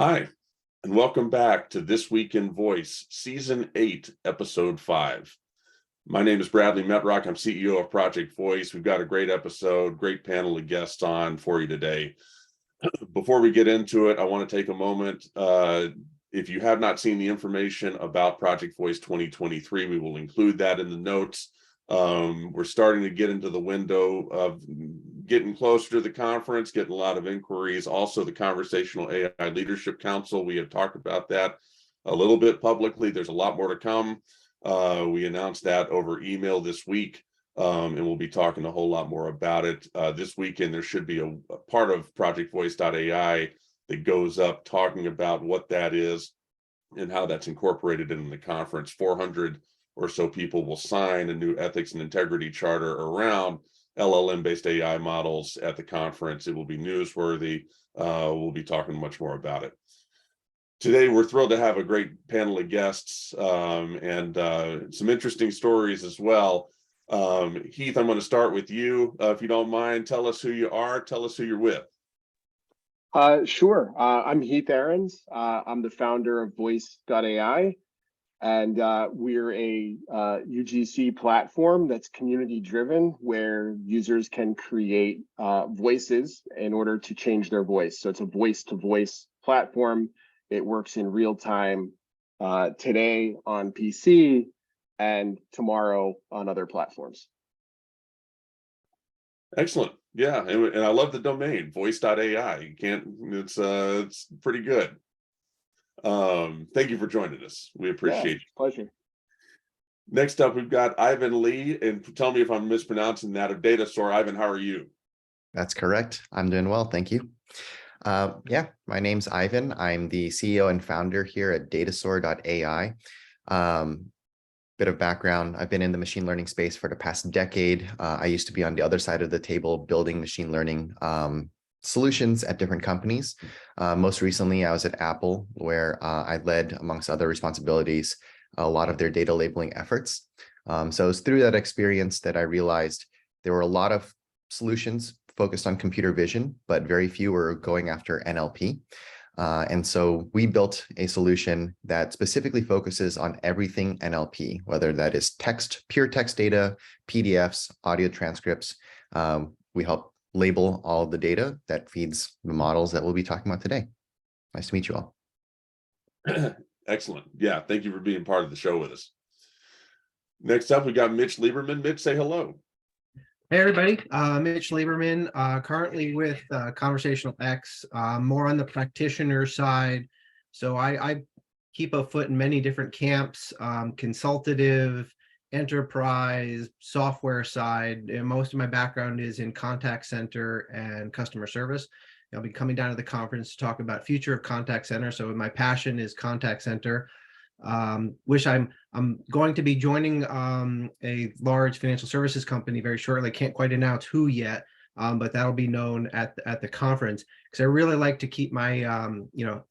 Hi, and welcome back to This Week in Voice, Season 8, Episode 5. My name is Bradley Metrock. I'm CEO of Project Voice. We've got a great episode, great panel of guests on for you today. Before we get into it, I want to take a moment. If you have not seen the information about Project Voice 2023, we will include that in the notes. We're starting to get into the window of getting closer to the conference, getting a lot of inquiries. Also, the Conversational AI Leadership Council, we have talked about that a little bit publicly. There's a lot more to come. We announced that over email this week, and we'll be talking a whole lot more about it. This weekend, there should be a part of Project Voice.ai that goes up talking about what that is and how that's incorporated in the conference. 400 or so people will sign a new ethics and integrity charter around LLM-based AI models at the conference. It will be newsworthy. We'll be talking much more about it. Today, we're thrilled to have a great panel of guests and some interesting stories as well. Heath, I'm going to start with you. If you don't mind, tell us who you are, tell us who you're with. Sure. I'm Heath Ahrens. I'm the founder of Voice.ai. And we're a UGC platform that's community driven, where users can create voices in order to change their voice. So it's a voice to voice platform. It works in real time today on PC and tomorrow on other platforms. Excellent. Yeah, and I love the domain, voice.ai. You can't, it's pretty good. Thank you for joining us. We appreciate it. Pleasure. Next up, we've got Ivan Lee, and tell me if I'm mispronouncing that, of Datasaur. Ivan, how are you? That's correct. I'm doing well, thank you. Yeah, my name's Ivan. I'm the CEO and founder here at Datasaur.ai. Bit of background, I've been in the machine learning space for the past decade. I used to be on the other side of the table building machine learning solutions at different companies. Most recently, I was at Apple, where I led, amongst other responsibilities, a lot of their data labeling efforts. So it was through that experience that I realized there were a lot of solutions focused on computer vision, but very few were going after NLP. And so we built a solution that specifically focuses on everything NLP, whether that is text, pure text data, PDFs, audio transcripts. We help label all of the data that feeds the models that we'll be talking about today. Nice to meet you all. Excellent. Yeah, thank you for being part of the show with us. Next up, we got Mitch Lieberman. Mitch, say hello. Hey, everybody. Mitch Lieberman, currently with Conversational X, more on the practitioner side. So I keep a foot in many different camps, consultative, enterprise, software side. And most of my background is in contact center and customer service. I'll be coming down to the conference to talk about future of contact center. So my passion is contact center. I'm going to be joining a large financial services company very shortly. I can't quite announce who yet, but that'll be known at the conference, because I really like to keep my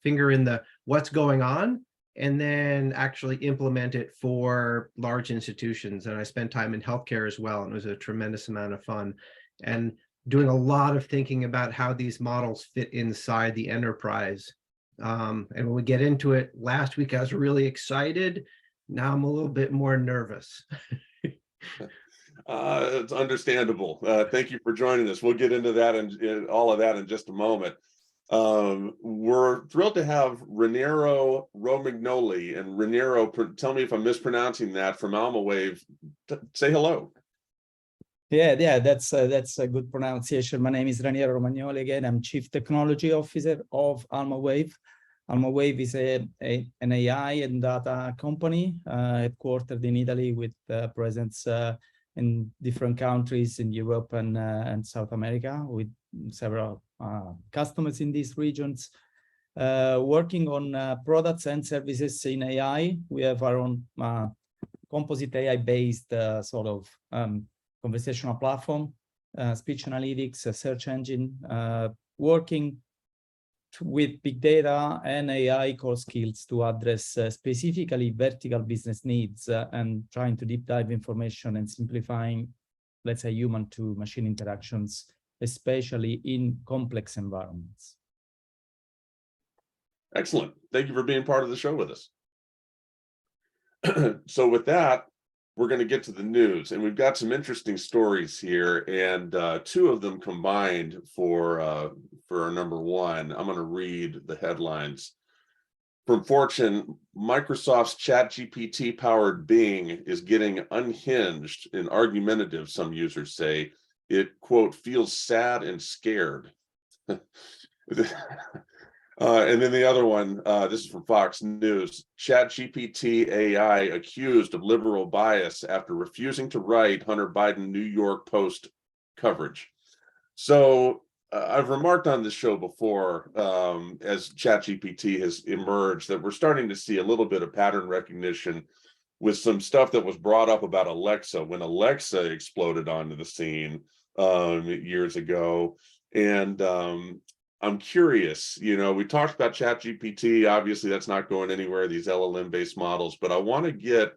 finger in the what's going on, and then actually implement it for large institutions. And I spent time in healthcare as well, and it was a tremendous amount of fun, and doing a lot of thinking about how these models fit inside the enterprise. And when we get into it, last week I was really excited. Now I'm a little bit more nervous. It's understandable. Thank you for joining us. We'll get into that and all of that in just a moment. We're thrilled to have Raniero Romagnoli. And Raniero, tell me if I'm mispronouncing that, from Almawave. Say hello. Yeah, that's a good pronunciation. My name is Raniero Romagnoli. Again, I'm Chief Technology Officer of Almawave. Almawave is an AI and data company headquartered in Italy, with presence in different countries in Europe and South America, with several customers in these regions. Working on products and services in AI. We have our own composite AI-based sort of conversational platform, speech analytics, a search engine, working with big data and AI core skills to address specifically vertical business needs, and trying to deep dive information and simplifying, let's say, human to machine interactions, especially in complex environments. Excellent. Thank you for being part of the show with us. So with that, we're going to get to the news, and we've got some interesting stories here, and two of them combined for our number one. I'm going to read the headlines. From Fortune, Microsoft's ChatGPT powered Bing is getting unhinged and argumentative, some users say. It, quote, feels sad and scared. And then the other one, this is from Fox News. ChatGPT AI accused of liberal bias after refusing to write Hunter Biden New York Post coverage. So I've remarked on this show before, as ChatGPT has emerged, that we're starting to see a little bit of pattern recognition with some stuff that was brought up about Alexa when Alexa exploded onto the scene years ago. And I'm curious, we talked about ChatGPT. Obviously, that's not going anywhere, these LLM-based models, but I want to get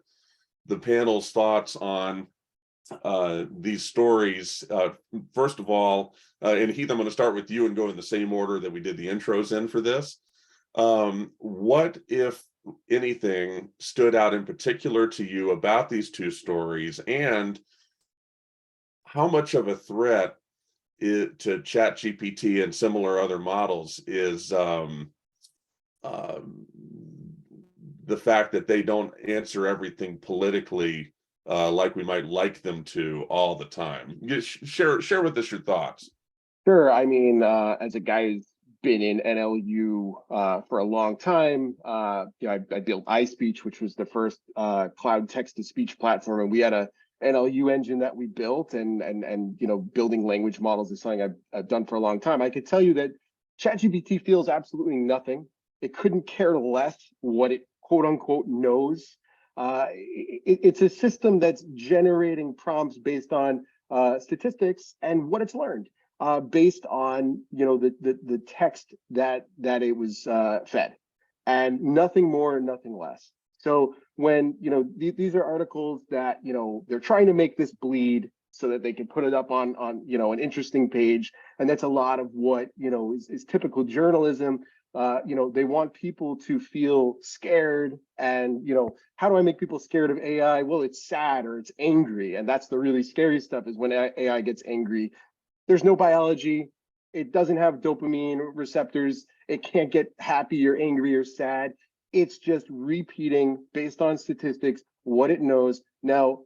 the panel's thoughts on these stories. First of all, and Heath, I'm going to start with you and go in the same order that we did the intros in for this. What, if anything, stood out in particular to you about these two stories, and how much of a threat to ChatGPT and similar other models is the fact that they don't answer everything politically like we might like them to all the time? Share with us your thoughts. Sure. I mean, as a guy who's been in NLU for a long time, I built iSpeech, which was the first cloud text-to-speech platform, and we had a NLU engine that we built, and building language models is something I've done for a long time. I could tell you that ChatGPT feels absolutely nothing. It couldn't care less what it quote unquote knows. It's a system that's generating prompts based on statistics and what it's learned, based on the text that it was fed, and nothing more, nothing less. So when these are articles that they're trying to make this bleed so that they can put it up on an interesting page, and that's a lot of what is typical journalism. They want people to feel scared, and how do I make people scared of AI? Well, it's sad or it's angry, and that's the really scary stuff, is when AI gets angry. There's no biology. It doesn't have dopamine receptors. It can't get happy or angry or sad. It's just repeating based on statistics what it knows. Now,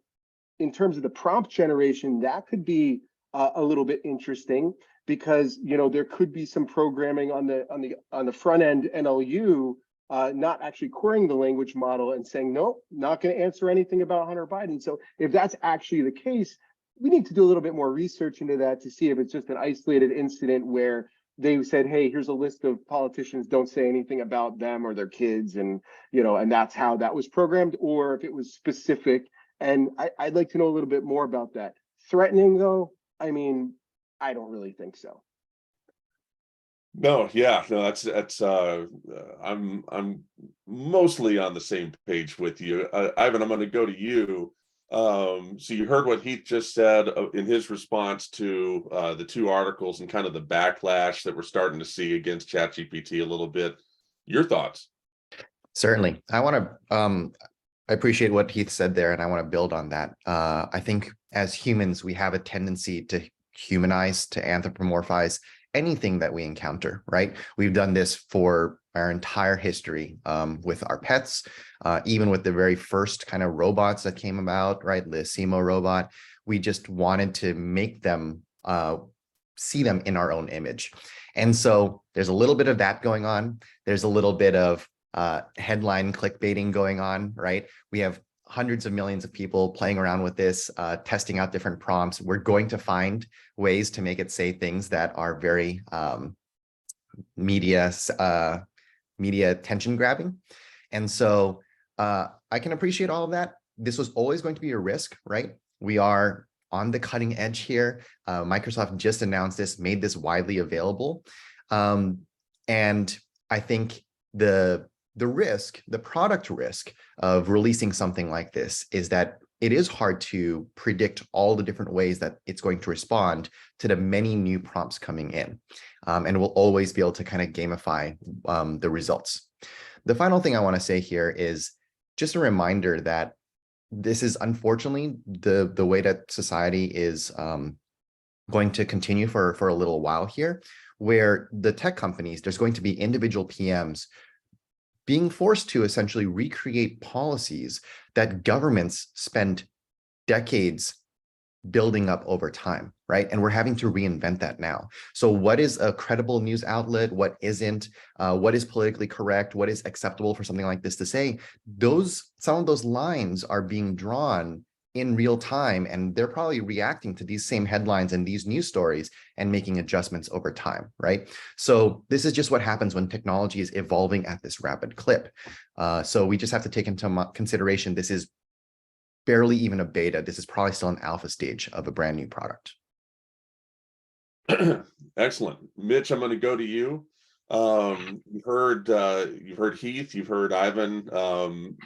in terms of the prompt generation, that could be a little bit interesting, because there could be some programming on the front end NLU not actually querying the language model and saying, nope, not going to answer anything about Hunter Biden. So if that's actually the case, we need to do a little bit more research into that to see if it's just an isolated incident where they said, hey, here's a list of politicians, don't say anything about them or their kids, and and that's how that was programmed, or if it was specific. And I'd like to know a little bit more about that. Threatening, though, I mean, I don't really think so. No, that's I'm mostly on the same page with you. Ivan, I'm going to go to you. So you heard what Heath just said in his response to the two articles and kind of the backlash that we're starting to see against ChatGPT a little bit. Your thoughts? Certainly. I appreciate what Heath said there, and I want to build on that. I think as humans, we have a tendency to humanize, to anthropomorphize anything that we encounter, right? We've done this for our entire history with our pets, even with the very first kind of robots that came about, right? The Simo robot. We just wanted to make them see them in our own image. And so there's a little bit of that going on. There's a little bit of headline clickbaiting going on, right? We have hundreds of millions of people playing around with this, testing out different prompts. We're going to find ways to make it say things that are very media attention grabbing. And so I can appreciate all of that. This was always going to be a risk, right? We are on the cutting edge here. Microsoft just announced this, made this widely available. And I think the risk, the product risk of releasing something like this is that it is hard to predict all the different ways that it's going to respond to the many new prompts coming in. And we'll always be able to kind of gamify the results. The final thing I want to say here is just a reminder that this is unfortunately the way that society is going to continue for a little while here, where the tech companies, there's going to be individual PMs being forced to essentially recreate policies that governments spend decades building up over time, right? And we're having to reinvent that now. So what is a credible news outlet? What isn't? What is politically correct? What is acceptable for something like this to say? Some of those lines are being drawn in real time, and they're probably reacting to these same headlines and these news stories and making adjustments over time, right? So this is just what happens when technology is evolving at this rapid clip. So we just have to take into consideration this is barely even a beta. This is probably still an alpha stage of a brand new product. Excellent. Mitch, I'm going to go to you. You've heard Heath, you've heard Ivan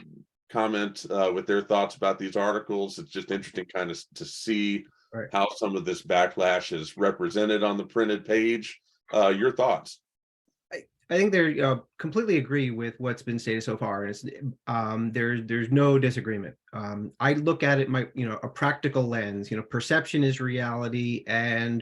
comment with their thoughts about these articles. It's just interesting kind of to see how some of this backlash is represented on the printed page. Your thoughts? I think they completely agree with what's been stated so far. It's, there's no disagreement. I look at it a practical lens. Perception is reality, and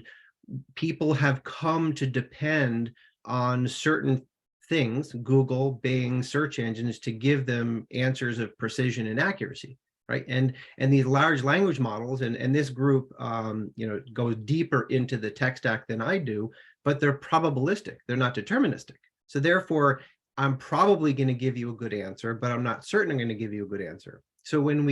people have come to depend on certain things, Google, Bing, search engines, to give them answers of precision and accuracy, right? And these large language models, and this group, goes deeper into the tech stack than I do, but they're probabilistic. They're not deterministic. So therefore, I'm probably going to give you a good answer, but I'm not certain I'm going to give you a good answer. So when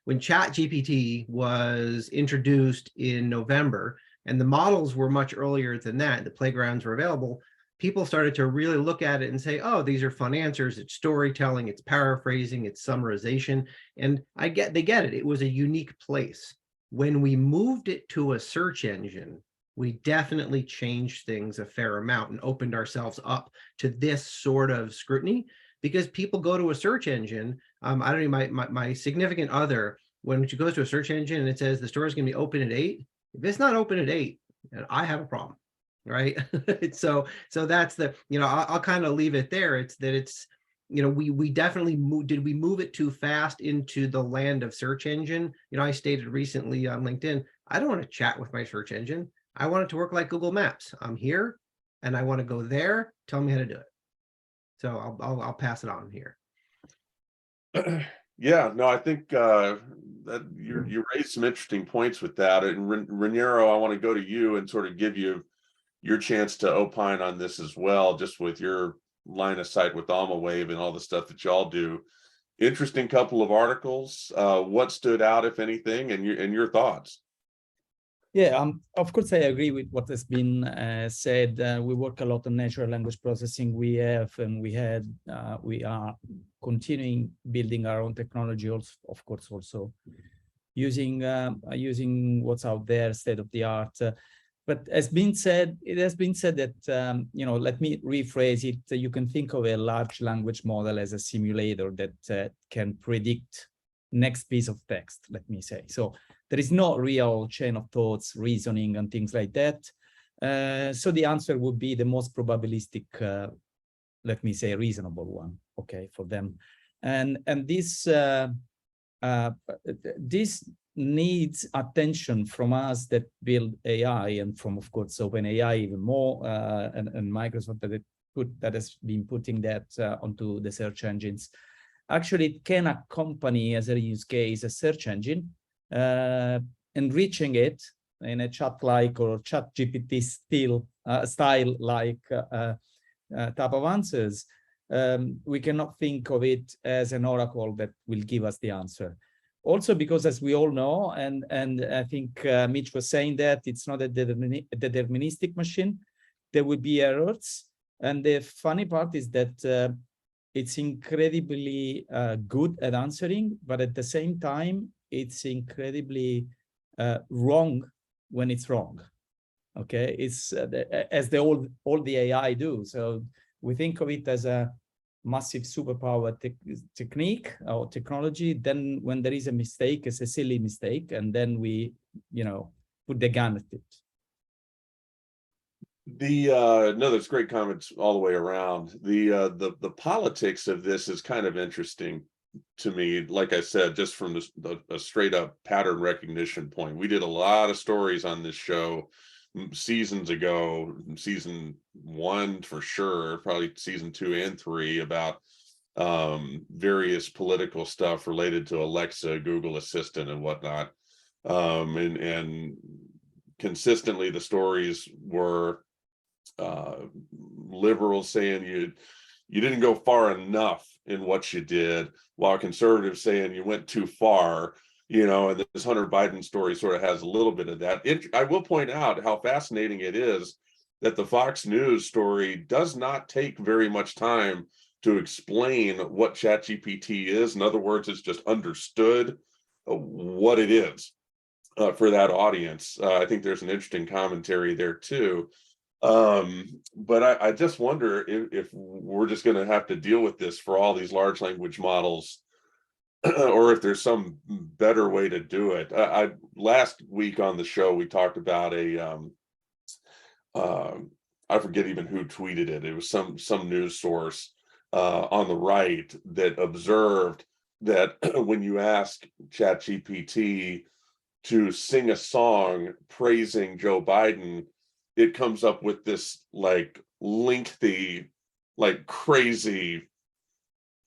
ChatGPT was introduced in November, and the models were much earlier than that, the playgrounds were available, people started to really look at it and say, oh, these are fun answers. It's storytelling, it's paraphrasing, it's summarization. And they get it. It was a unique place. When we moved it to a search engine, we definitely changed things a fair amount and opened ourselves up to this sort of scrutiny, because people go to a search engine. I don't know, my significant other, when she goes to a search engine and it says the store is going to be open at 8, if it's not open at 8, I have a problem, right? so that's the, I'll kind of leave it there. It's that we definitely did we move it too fast into the land of search engine? I stated recently on LinkedIn, I don't want to chat with my search engine. I want it to work like Google Maps. I'm here and I want to go there. Tell me how to do it. So I'll pass it on here. Yeah, no, I think that you raised some interesting points with that. And Raniero, I want to go to you and sort of give you your chance to opine on this as well, just with your line of sight with Almawave and all the stuff that y'all do. Interesting couple of articles. What stood out, if anything, and your thoughts? Yeah, of course, I agree with what has been said. We work a lot on natural language processing. We are continuing building our own technology, also, of course, also using what's out there, state of the art. But it has been said that, let me rephrase it. You can think of a large language model as a simulator that can predict next piece of text, let me say. So there is no real chain of thoughts, reasoning, and things like that. So the answer would be the most probabilistic, let me say, reasonable one, okay, for them. And this needs attention from us that build AI, and from, of course, OpenAI even more, and Microsoft that has been putting that onto the search engines. Actually, it can accompany, as a use case, a search engine, enriching it in a chat-like or ChatGPT style-like type of answers. We cannot think of it as an oracle that will give us the answer. Also, because as we all know, and I think Mitch was saying that it's not a deterministic machine, there will be errors. And the funny part is that it's incredibly good at answering, but at the same time, it's incredibly wrong when it's wrong. Okay, it's as all the AI do. So we think of it as a massive superpower technique or technology. Then when there is a mistake, it's a silly mistake, and then we, put the gun at it. No, that's great comments all the way around. The politics of this is kind of interesting to me. Like I said, just from a straight up pattern recognition point, we did a lot of stories on this show seasons ago, season 1 for sure, probably season 2 and 3, about various political stuff related to Alexa, Google Assistant, and whatnot. And consistently the stories were liberals saying you didn't go far enough in what you did, while conservatives saying you went too far, and this Hunter Biden story sort of has a little bit of that. I will point out how fascinating it is that the Fox News story does not take very much time to explain what ChatGPT is. In other words, it's just understood what it is for that audience. I think there's an interesting commentary there too. But I just wonder if we're just going to have to deal with this for all these large language models, or if there's some better way to do it. Last week on the show, we talked about I forget even who tweeted it. It was some news source on the right that observed that when you ask ChatGPT to sing a song praising Joe Biden, it comes up with this like lengthy, like crazy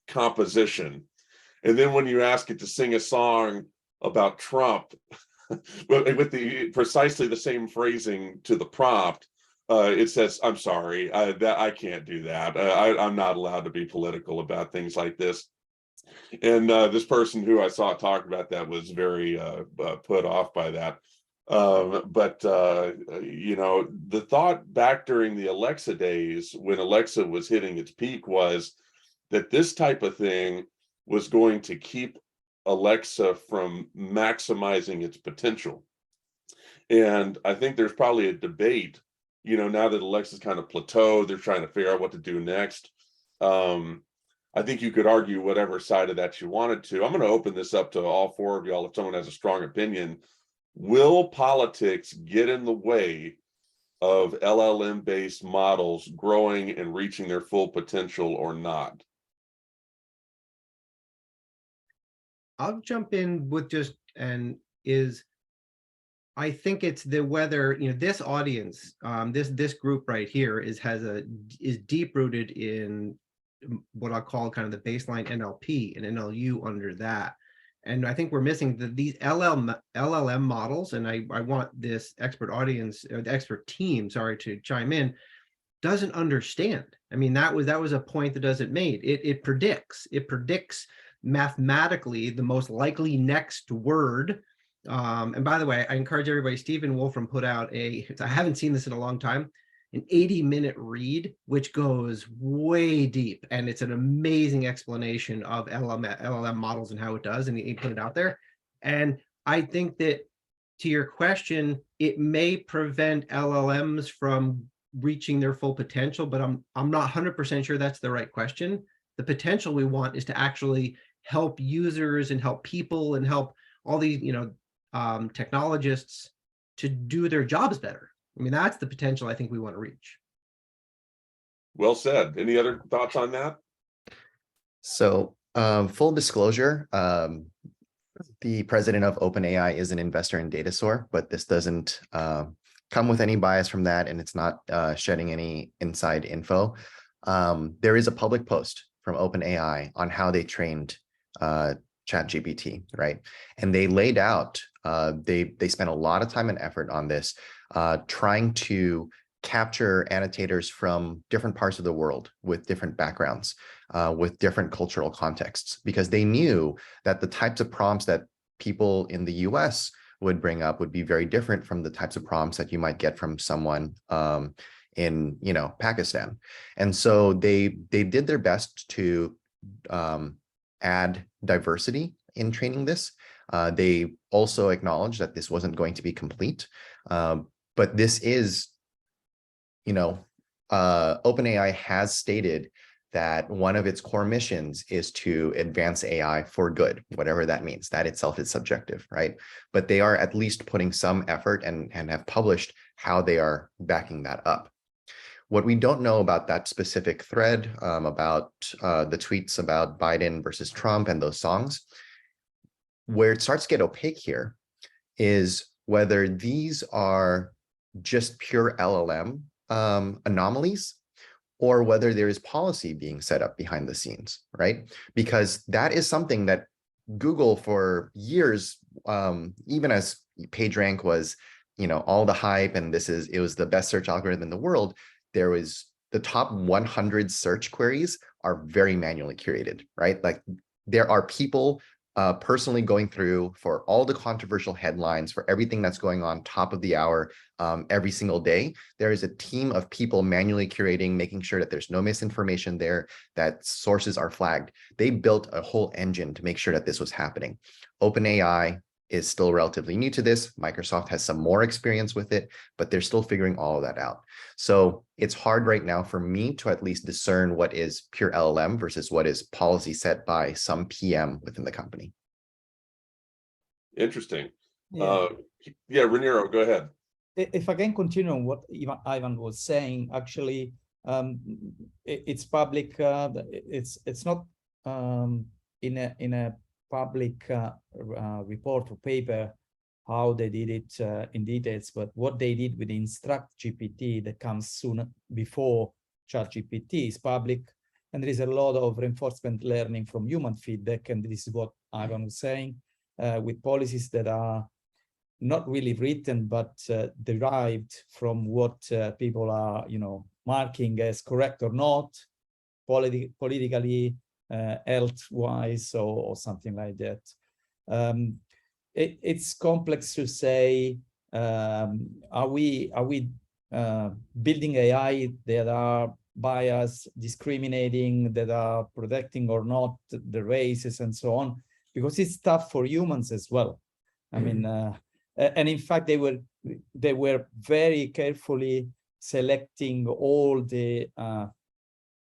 composition. And then when you ask it to sing a song about Trump, with precisely the same phrasing to the prompt, it says, "I'm sorry, I can't do that. I'm not allowed to be political about things like this." And this person who I saw talk about that was very put off by that. But the thought back during the Alexa days, when Alexa was hitting its peak, was that this type of thing was going to keep Alexa from maximizing its potential. And I think there's probably a debate, now that Alexa's kind of plateaued, they're trying to figure out what to do next. I think you could argue whatever side of that you wanted to. I'm going to open this up to all 4 of y'all if someone has a strong opinion. Will politics get in the way of LLM-based models growing and reaching their full potential or not? I'll jump in with I think it's the whether, this audience, this group right here is deep rooted in what I'll call kind of the baseline NLP and NLU under that. And I think we're missing these LLM models, and I want this expert audience, or the expert team, sorry, to chime in, doesn't understand. I mean, that was a point that doesn't made. It predicts mathematically the most likely next word. And by the way, I encourage everybody, Stephen Wolfram put out I haven't seen this in a long time, an 80-minute read, which goes way deep. And it's an amazing explanation of LLM models and how it does. And he put it out there. And I think that, to your question, it may prevent LLMs from reaching their full potential, but I'm not 100% sure that's the right question. The potential we want is to actually help users and help people and help all these, technologists to do their jobs better. I mean, that's the potential I think we want to reach. Well said. Any other thoughts on that? So, full disclosure, the president of OpenAI is an investor in Datasaur, but this doesn't come with any bias from that, and it's not shedding any inside info. There is a public post from OpenAI on how they trained ChatGPT, right? And they laid out, they spent a lot of time and effort on this, trying to capture annotators from different parts of the world with different backgrounds, with different cultural contexts, because they knew that the types of prompts that people in the US would bring up would be very different from the types of prompts that you might get from someone in Pakistan. And so they did their best to add diversity in training this. They also acknowledged that this wasn't going to be complete, but this is, OpenAI has stated that one of its core missions is to advance AI for good, whatever that means. That itself is subjective, right? But they are at least putting some effort and have published how they are backing that up. What we don't know about that specific thread, about the tweets about Biden versus Trump and those songs, where it starts to get opaque here is whether these are just pure LLM anomalies, or whether there is policy being set up behind the scenes, right? Because that is something that Google for years, even as PageRank was, all the hype and it was the best search algorithm in the world, there was the top 100 search queries are very manually curated, right? Like there are people personally going through for all the controversial headlines, for everything that's going on top of the hour every single day. There is a team of people manually curating, making sure that there's no misinformation there, that sources are flagged. They built a whole engine to make sure that this was happening. OpenAI is still relatively new to this. Microsoft has some more experience with it, but they're still figuring all of that out. So it's hard right now for me to at least discern what is pure LLM versus what is policy set by some PM within the company. Interesting. Yeah. Yeah, Raniero, go ahead. If I can continue on what Ivan was saying, actually, it's public. It's not in a public report or paper how they did it in details, but what they did with Instruct GPT that comes soon before ChatGPT is public, and there is a lot of reinforcement learning from human feedback, and this is what Ivan was saying, with policies that are not really written, but derived from what people are, marking as correct or not, politically, health-wise, or something like that. It's complex to say, are we building AI that are biased, discriminating, that are protecting or not the races and so on, because it's tough for humans as well. I mean, and in fact, they were very carefully selecting all the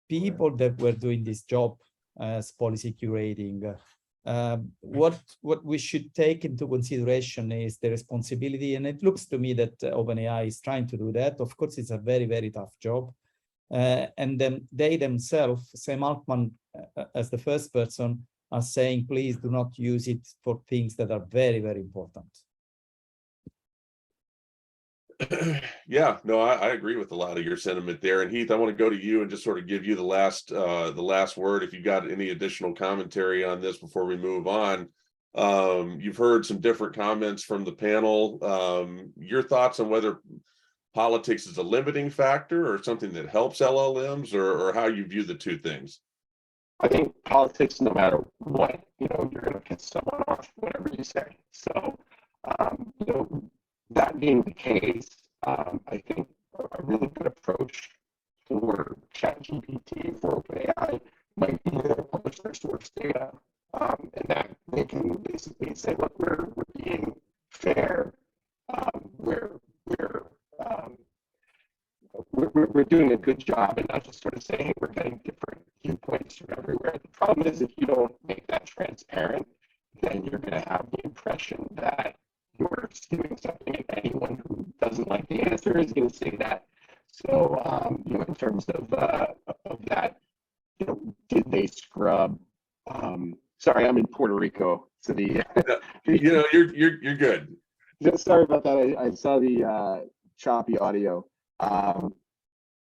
people that were doing this job as policy curating. What we should take into consideration is the responsibility, and it looks to me that OpenAI is trying to do that. Of course, it's a very, very tough job. And then they themselves, Sam Altman, as the first person, are saying, please do not use it for things that are very, very important. Yeah, no, I agree with a lot of your sentiment there. And Heath, I want to go to you and just sort of give you the last word. If you got any additional commentary on this before we move on. You've heard some different comments from the panel. Your thoughts on whether politics is a limiting factor or something that helps LLMs, or how you view the two things? I think politics, no matter what, you're going to piss someone off, whatever you say. So, that being the case, I think a really good approach for ChatGPT, for OpenAI, might be to publish their source data, and that they can basically say, look, we're being fair, we're doing a good job, and not just sort of saying, hey, we're getting different viewpoints from everywhere. The problem is, if you don't make that transparent, then you're going to have the impression that you're doing something, and anyone who doesn't like the answer is going to say that. So, in terms of that, did they scrub? Sorry, I'm in Puerto Rico, so you're good. Sorry about that. I saw the choppy audio.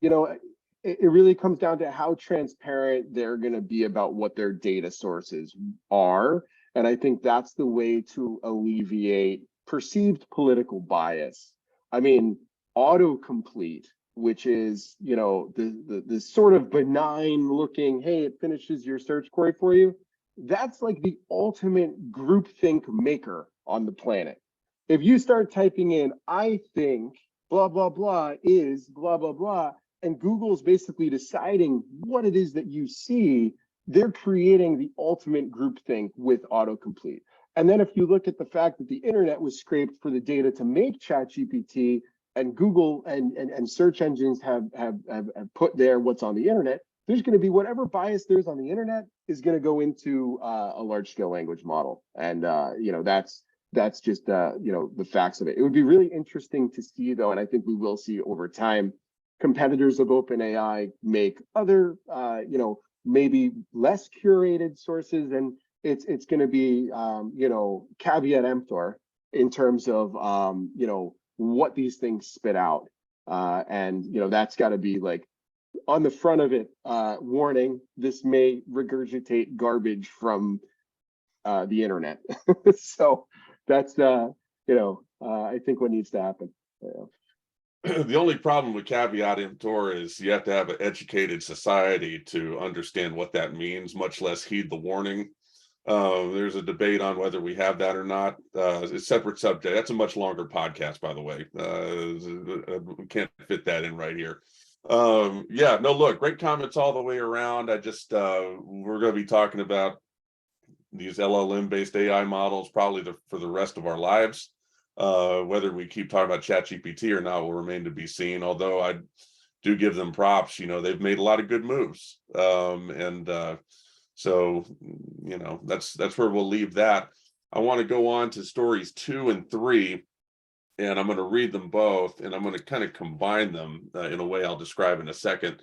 It really comes down to how transparent they're going to be about what their data sources are. And I think that's the way to alleviate perceived political bias. I mean, autocomplete, which is, the sort of benign looking, hey, it finishes your search query for you. That's like the ultimate groupthink maker on the planet. If you start typing in, I think blah, blah, blah is blah, blah, blah, and Google's basically deciding what it is that you see, they're creating the ultimate groupthink with autocomplete. And then if you look at the fact that the internet was scraped for the data to make ChatGPT, and Google and search engines have put there what's on the internet, there's going to be whatever bias there's on the internet is going to go into a large scale language model. And, that's just, the facts of it. It would be really interesting to see, though, and I think we will see over time, competitors of OpenAI make other, maybe less curated sources. And it's going to be, caveat emptor in terms of, what these things spit out. And, that's got to be like on the front of it, warning, this may regurgitate garbage from the internet. So that's, I think what needs to happen. The only problem with caveat emptor is you have to have an educated society to understand what that means, much less heed the warning. There's a debate on whether we have that or not. It's a separate subject. That's a much longer podcast, by the way. We can't fit that in right here. Look, great comments all the way around. I just, we're going to be talking about these LLM-based AI models probably for the rest of our lives. Whether we keep talking about ChatGPT or not will remain to be seen, although I do give them props. They've made a lot of good moves. So, that's where we'll leave that. I want to go on to stories 2 and 3, and I'm going to read them both, and I'm going to kind of combine them in a way I'll describe in a second.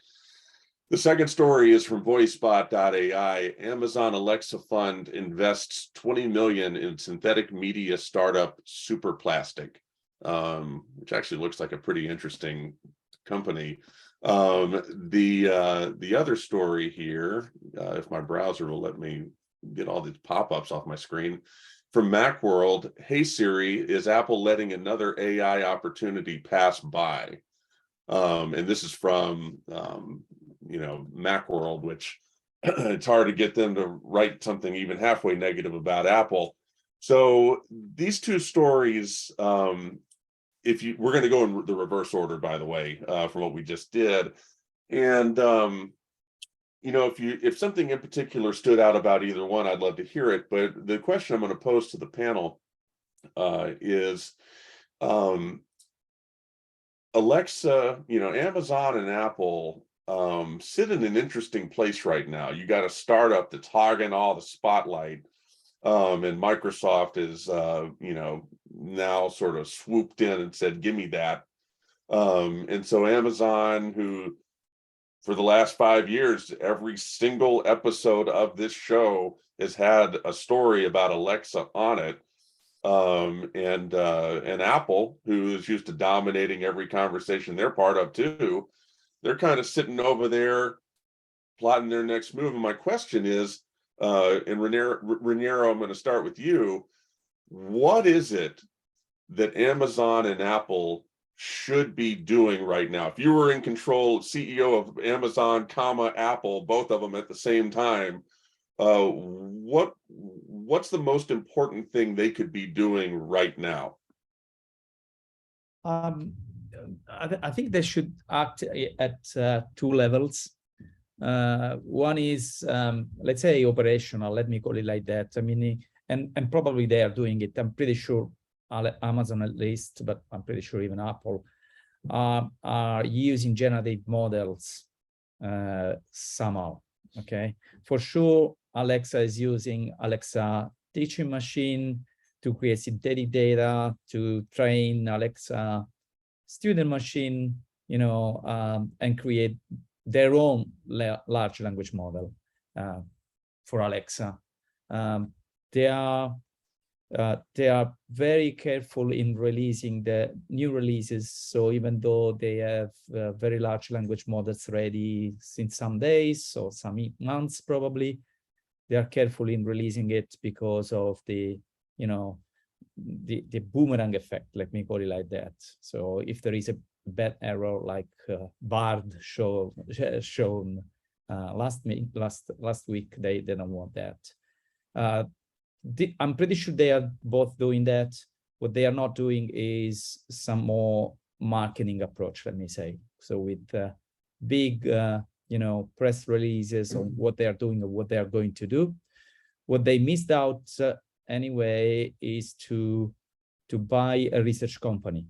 The second story is from Voice.ai. Amazon Alexa Fund invests $20 million in synthetic media startup Superplastic, which actually looks like a pretty interesting company. The other story here, if my browser will let me get all these pop-ups off my screen, from Macworld, hey Siri, is Apple letting another AI opportunity pass by? And this is from Macworld, which it's hard to get them to write something even halfway negative about Apple. So these two stories, we're going to go in the reverse order, by the way, from what we just did. And if something in particular stood out about either one, I'd love to hear it. But the question I'm going to pose to the panel is, Alexa, Amazon and Apple sit in an interesting place right now. You got a startup that's hogging all the spotlight, and Microsoft is, now sort of swooped in and said, "Give me that." And so Amazon, who for the last 5 years, every single episode of this show has had a story about Alexa on it. And Apple, who is used to dominating every conversation they're part of too, they're kind of sitting over there plotting their next move. And my question is, and Raniero, I'm going to start with you. What is it that Amazon and Apple should be doing right now? If you were in control, CEO of Amazon, Apple, both of them at the same time, what's the most important thing they could be doing right now? I think they should act at 2 levels. One is, let's say, operational, let me call it like that. I mean, and probably they are doing it. I'm pretty sure Amazon at least, but I'm pretty sure even Apple are using generative models somehow. Okay, for sure, Alexa is using Alexa teaching machine to create synthetic data, to train Alexa student machine, and create their own large language model for Alexa. They are very careful in releasing the new releases. So even though they have very large language models ready since some days or some months, probably, they are careful in releasing it because of the boomerang effect, let me call it like that. So if there is a bad error like Bard shown last week, they don't want that. I'm pretty sure they are both doing that. What they are not doing is some more marketing approach, let me say. So with big, press releases on what they are doing or what they are going to do. What they missed out anyway is to buy a research company.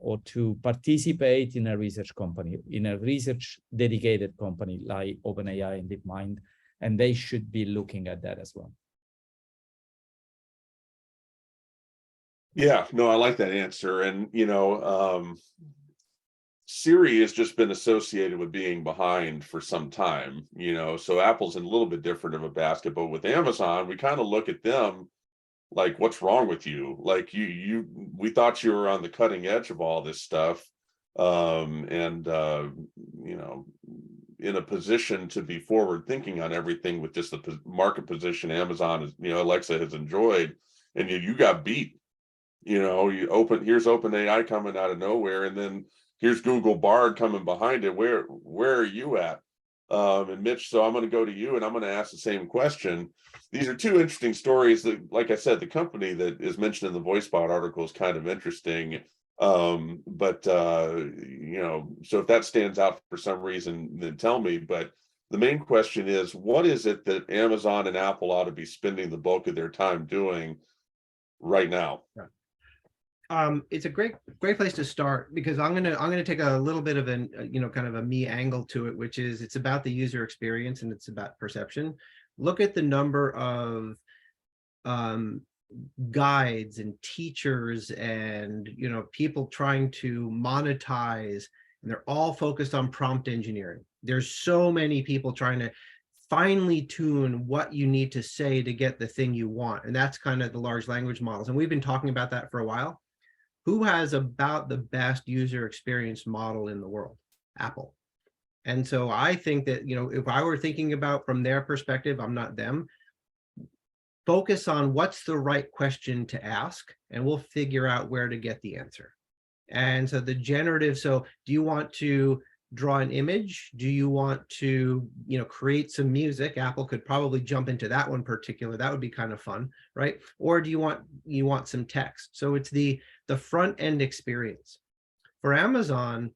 or to participate in a research company, in a research dedicated company like OpenAI and DeepMind, and they should be looking at that as well. Yeah, no, I like that answer. And, Siri has just been associated with being behind for some time, so Apple's in a little bit different of a basket, but with Amazon, we kind of look at them like, what's wrong with you? Like we thought you were on the cutting edge of all this stuff. In a position to be forward thinking on everything with just the market position Amazon is, Alexa has enjoyed, and you got beat. Here's OpenAI coming out of nowhere, and then here's Google Bard coming behind it. Where are you at? And Mitch, so I'm going to go to you, and I'm going to ask the same question. These are two interesting stories that, like I said, the company that is mentioned in the VoiceBot article is kind of interesting. So if that stands out for some reason, then tell me. But the main question is, what is it that Amazon and Apple ought to be spending the bulk of their time doing right now? It's a great place to start, because I'm gonna take a little bit of an kind of a me angle to it, which is it's about the user experience and it's about perception. Look at the number of guides and teachers and people trying to monetize, and they're all focused on prompt engineering. There's so many people trying to finely tune what you need to say to get the thing you want, and that's kind of the large language models, and we've been talking about that for a while. Who has about the best user experience model in the world? Apple. And so I think that, if I were thinking about from their perspective, I'm not them, focus on what's the right question to ask, and we'll figure out where to get the answer. And so the generative, so do you want to draw an image? Do you want to, create some music? Apple could probably jump into that one particular. That would be kind of fun, right? Or do you want some text? So it's the front end experience. For Amazon,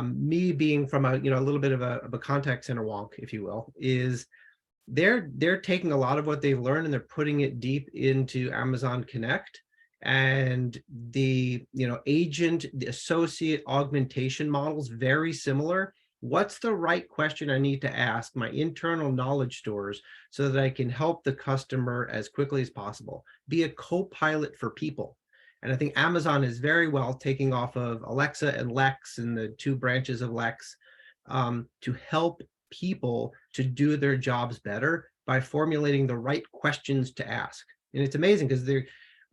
me being from a little bit of a contact center wonk, if you will, is they're taking a lot of what they've learned and they're putting it deep into Amazon Connect. And the agent, the associate augmentation models, very similar. What's the right question I need to ask my internal knowledge stores so that I can help the customer as quickly as possible? Be a co-pilot for people. And I think Amazon is very well taking off of Alexa and Lex and the two branches of Lex to help people to do their jobs better by formulating the right questions to ask. And it's amazing because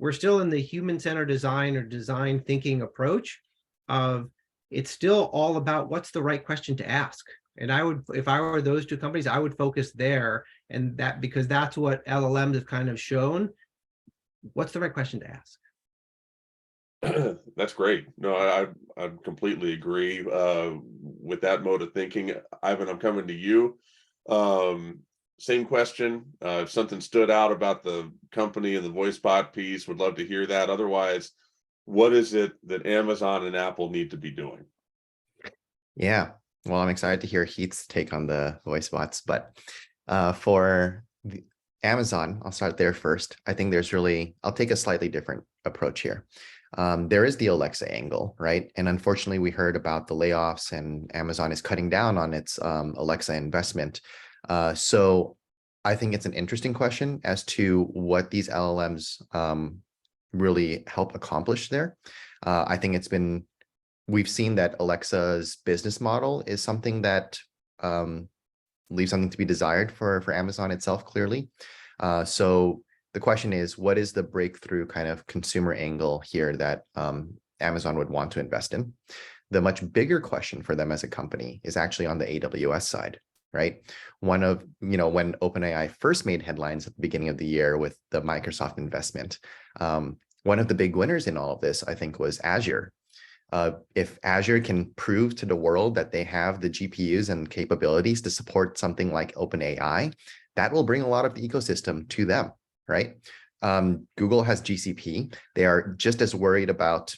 we're still in the human-centered design or design thinking approach of it's still all about what's the right question to ask. And I would, if I were those two companies, I would focus there, and that because that's what LLMs have kind of shown. What's the right question to ask? That's great. No, I completely agree with that mode of thinking. Ivan, I'm coming to you. Same question. If something stood out about the company and the VoiceBot piece, would love to hear that. Otherwise, what is it that Amazon and Apple need to be doing? Yeah, well, I'm excited to hear Heath's take on the VoiceBots, but for Amazon, I'll start there first. I think I'll take a slightly different approach here. There is the Alexa angle, right? And unfortunately, we heard about the layoffs and Amazon is cutting down on its Alexa investment. So I think it's an interesting question as to what these LLMs really help accomplish there. I think we've seen that Alexa's business model is something that leaves something to be desired for Amazon itself, clearly. So the question is, what is the breakthrough kind of consumer angle here that Amazon would want to invest in? The much bigger question for them as a company is actually on the AWS side, right? When OpenAI first made headlines at the beginning of the year with the Microsoft investment, one of the big winners in all of this, I think, was Azure. If Azure can prove to the world that they have the GPUs and capabilities to support something like OpenAI, that will bring a lot of the ecosystem to them, right? Google has GCP. They are just as worried about,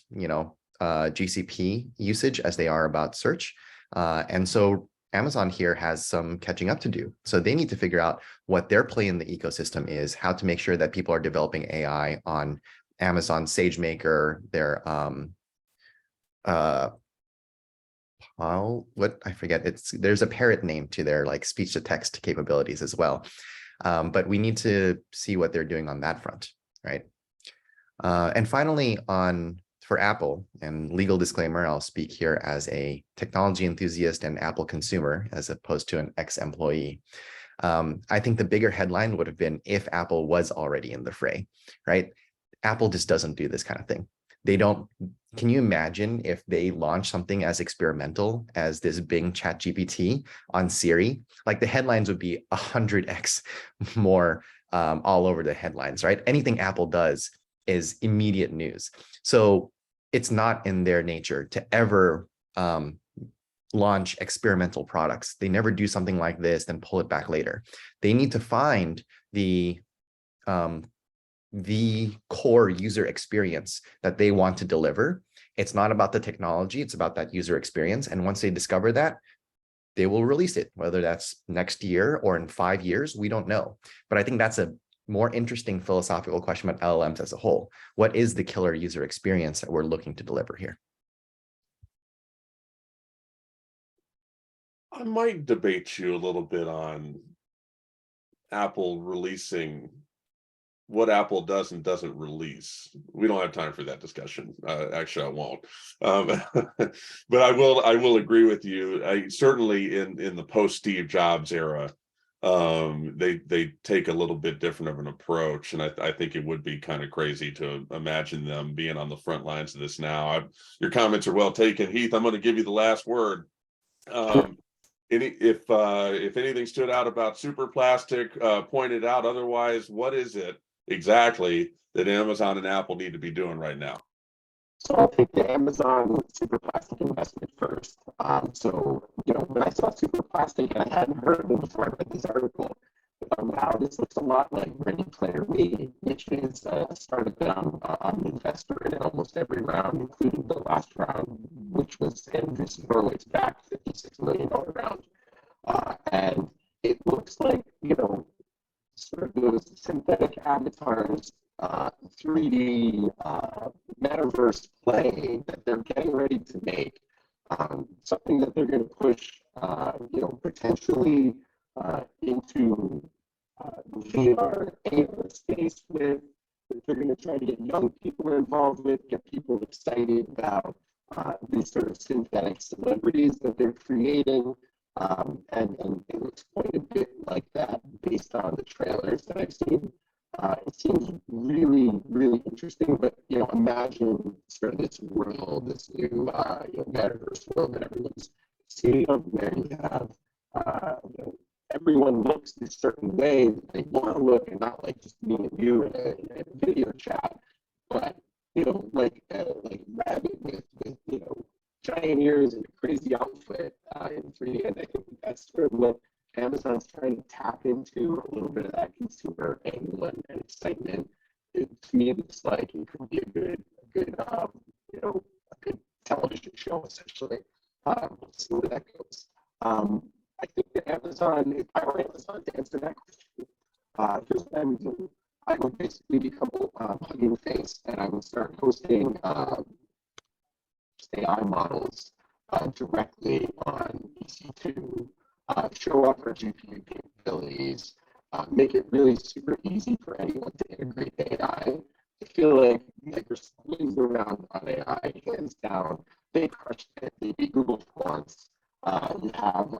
GCP usage as they are about search. And so Amazon here has some catching up to do. So they need to figure out what their play in the ecosystem is, how to make sure that people are developing AI on Amazon SageMaker, their what I forget, there's a parrot name to their like speech to text capabilities as well. But we need to see what they're doing on that front, right? And finally, for Apple, and legal disclaimer, I'll speak here as a technology enthusiast and Apple consumer as opposed to an ex-employee. I think the bigger headline would have been if Apple was already in the fray, right? Apple just doesn't do this kind of thing. They don't. Can you imagine if they launch something as experimental as this Bing ChatGPT on Siri? Like the headlines would be 100x more all over the headlines, right? Anything Apple does is immediate news. So it's not in their nature to ever launch experimental products. They never do something like this, then pull it back later. They need to find the core user experience that they want to deliver. It's not about the technology, it's about that user experience. And once they discover that, they will release it, whether that's next year or in 5 years, we don't know. But I think that's a more interesting philosophical question about LLMs as a whole. What is the killer user experience that we're looking to deliver here? I might debate you a little bit on Apple releasing what Apple does and doesn't release. We don't have time for that discussion. Actually, I won't. But I will agree with you. Certainly in the post Steve Jobs era, they take a little bit different of an approach, and I think it would be kind of crazy to imagine them being on the front lines of this now. Your comments are well taken, Heath. I'm going to give you the last word. If anything stood out about super plastic, pointed out otherwise, what is it exactly that Amazon and Apple need to be doing right now? So I'll take the Amazon super plastic investment first. So, when I saw super plastic, and I hadn't heard of it before I read this article, wow, this looks a lot like Ready Player Me, which is a startup that I'm an investor in almost every round, including the last round, which was Andreessen Horowitz backed $56 million round. And it looks like, sort of those synthetic avatars, 3D metaverse play that they're getting ready to make, something that they're going to push, potentially into the VR AR space with, that they're going to try to get young people involved with, get people excited about these sort of synthetic celebrities that they're creating. And it looks quite a bit like that based on the trailers that I've seen. It seems really, really interesting, but, imagine sort of this world, this new, metaverse world that everyone's seeing of, where you have, everyone looks a certain way that they want to look, and not like just me and you in a video chat, but, like Rabbit with giant ears and a crazy outfit in 3D. And I think that's sort of what Amazon's trying to tap into, a little bit of that consumer angle and excitement. To me, it's like it could be a good a good television show, essentially. We'll see where that goes. I think that Amazon, if I were Amazon to answer that question, here's what I would do. I would basically become a Hugging Face, and I would start hosting AI models directly on EC2, show off our GPU capabilities, make it really super easy for anyone to integrate AI. I feel like Microsoft wins the round on AI, hands down. They crushed it. They beat Google once. You have,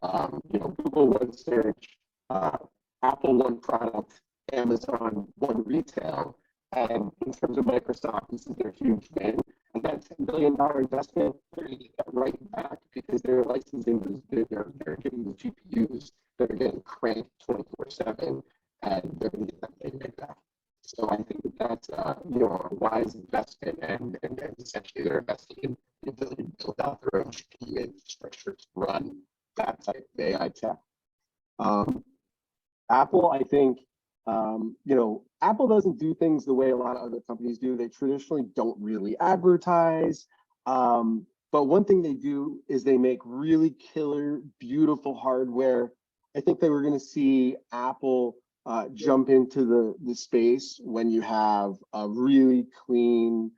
Google One Search, Apple One Product, Amazon One Retail. And in terms of Microsoft, this is their huge win. And that $10 billion investment, they're going to get that right back because they're licensing those, they're giving the GPUs that are getting cranked 24/7, and they're going to get that thing right back. So I think that that's a wise investment, and essentially they're investing in the ability to build out their own GPU infrastructure to run that type of AI tech. Apple, I think, Apple doesn't do things the way a lot of other companies do. They traditionally don't really advertise. But one thing they do is they make really killer, beautiful hardware. I think they were going to see Apple jump into the space when you have a really clean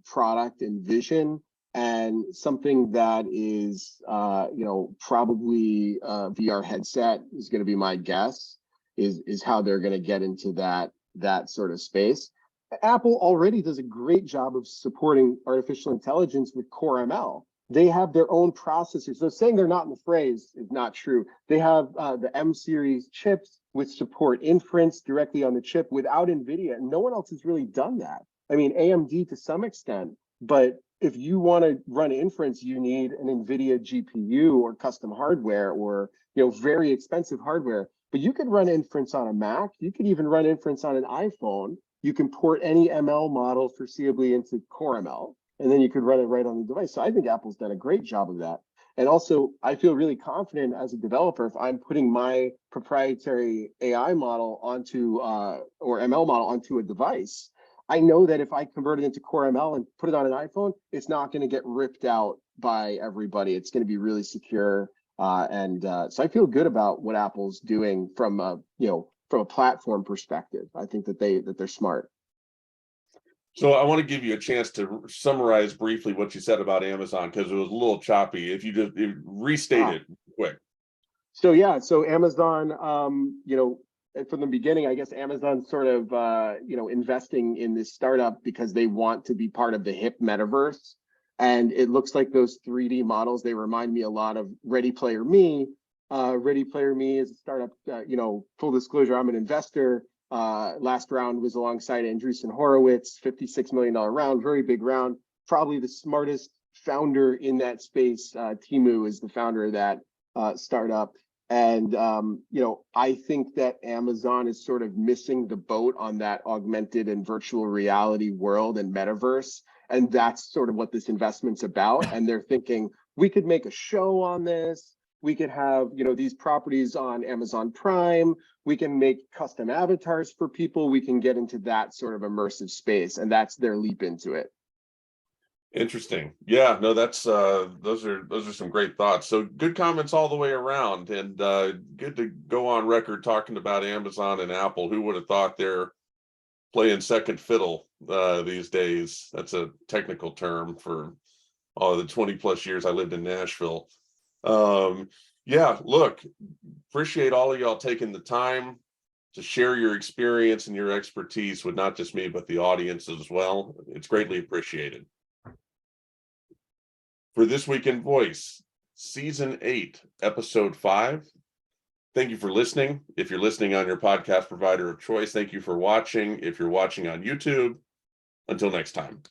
product and vision. and something that is, probably a VR headset is going to be my guess, is how they're going to get into that sort of space. Apple already does a great job of supporting artificial intelligence with Core ML. They have their own processors. So saying they're not in the phrase is not true. They have the M series chips which support inference directly on the chip without NVIDIA, and no one else has really done that. I mean, AMD to some extent, but if you want to run inference, you need an NVIDIA GPU or custom hardware, or very expensive hardware. But you could run inference on a Mac. You could even run inference on an iPhone. You can port any ML model foreseeably into Core ML, and then you could run it right on the device. So I think Apple's done a great job of that. And also, I feel really confident as a developer, if I'm putting my proprietary AI model onto, or ML model onto a device, I know that if I convert it into Core ML and put it on an iPhone, it's not going to get ripped out by everybody. It's going to be really secure. So I feel good about what Apple's doing from a platform perspective. I think that they're smart. So I want to give you a chance to summarize briefly what you said about Amazon, because it was a little choppy. If you just restate it quick. So Amazon, from the beginning, I guess Amazon sort of, investing in this startup because they want to be part of the hip metaverse. And it looks like those 3D models, they remind me a lot of Ready Player Me. Ready Player Me is a startup, full disclosure, I'm an investor. Last round was alongside Andreessen Horowitz, $56 million round, very big round. Probably the smartest founder in that space. Timu is the founder of that startup. And, I think that Amazon is sort of missing the boat on that augmented and virtual reality world and metaverse. And that's sort of what this investment's about. And they're thinking, we could make a show on this. We could have, these properties on Amazon Prime. We can make custom avatars for people. We can get into that sort of immersive space. And that's their leap into it. Interesting. Yeah, no, that's those are some great thoughts. So good comments all the way around, and good to go on record talking about Amazon and Apple. Who would have thought they're playing second fiddle these days? That's a technical term for all the 20 plus years I lived in Nashville. Yeah, look, appreciate all of y'all taking the time to share your experience and your expertise with not just me, but the audience as well. It's greatly appreciated. For This Week in Voice, Season 8, Episode 5. Thank you for listening. If you're listening on your podcast provider of choice, thank you for watching. If you're watching on YouTube, until next time.